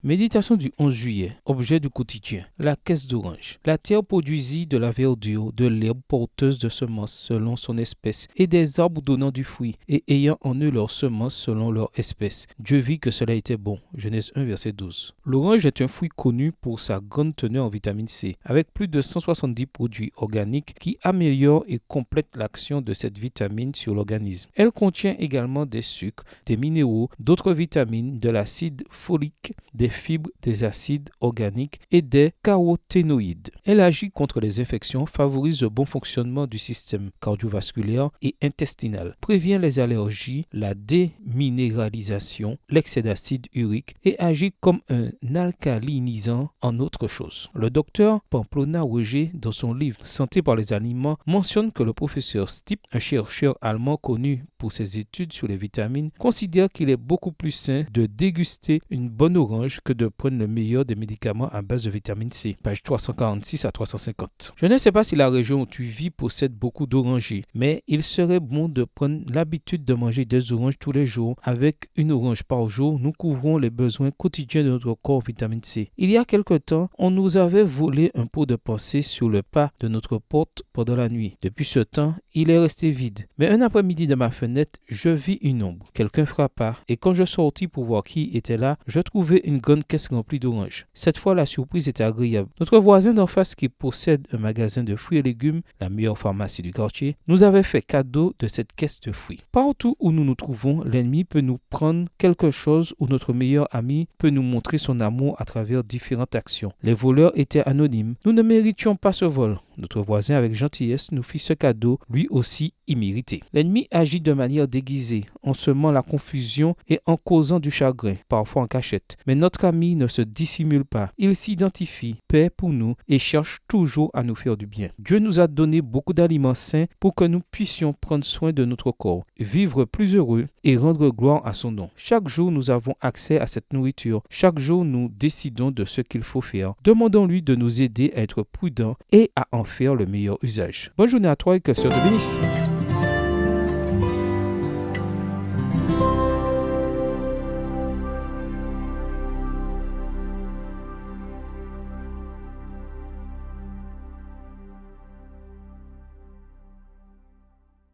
Méditation du 11 juillet. Objet du quotidien. La caisse d'orange. La terre produisit de la verdure, de l'herbe porteuse de semences selon son espèce, et des arbres donnant du fruit, et ayant en eux leurs semences selon leur espèce. Dieu vit que cela était bon. Genèse 1, verset 12. L'orange est un fruit connu pour sa grande teneur en vitamine C, avec plus de 170 produits organiques qui améliorent et complètent l'action de cette vitamine sur l'organisme. Elle contient également des sucres, des minéraux, d'autres vitamines, de l'acide folique, des fibres, des acides organiques et des caroténoïdes. Elle agit contre les infections, favorise le bon fonctionnement du système cardiovasculaire et intestinal, prévient les allergies, la déminéralisation, l'excès d'acide urique et agit comme un alcalinisant en autre chose. Le docteur Pamplona Roger, dans son livre Santé par les aliments, mentionne que le professeur Stipp, un chercheur allemand connu pour ses études sur les vitamines, considère qu'il est beaucoup plus sain de déguster une bonne orange que de prendre le meilleur des médicaments à base de vitamine C. Page 346 à 350. Je ne sais pas si la région où tu vis possède beaucoup d'orangers, mais il serait bon de prendre l'habitude de manger des oranges tous les jours. Avec une orange par jour, nous couvrons les besoins quotidiens de notre corps en vitamine C. Il y a quelque temps, on nous avait volé un pot de pensée sur le pas de notre porte pendant la nuit. Depuis ce temps, il est resté vide. Mais un après-midi de ma fenêtre, je vis une ombre. Quelqu'un frappa et quand je sortis pour voir qui était là, je trouvais une grande caisse remplie d'oranges. Cette fois, la surprise était agréable. Notre voisin d'en face qui possède un magasin de fruits et légumes, la meilleure pharmacie du quartier, nous avait fait cadeau de cette caisse de fruits. Partout où nous nous trouvons, l'ennemi peut nous prendre quelque chose ou notre meilleur ami peut nous montrer son amour à travers différentes actions. Les voleurs étaient anonymes. Nous ne méritions pas ce vol. Notre voisin, avec gentillesse, nous fit ce cadeau, lui aussi immérité. L'ennemi agit de manière déguisée, en semant la confusion et en causant du chagrin, parfois en cachette. Mais notre ami ne se dissimule pas. Il s'identifie, paie pour nous et cherche toujours à nous faire du bien. Dieu nous a donné beaucoup d'aliments sains pour que nous puissions prendre soin de notre corps, vivre plus heureux et rendre gloire à son nom. Chaque jour, nous avons accès à cette nourriture. Chaque jour, nous décidons de ce qu'il faut faire. Demandons-lui de nous aider à être prudents et à en faire le meilleur usage. Bonne journée à toi et que Dieu te bénisse.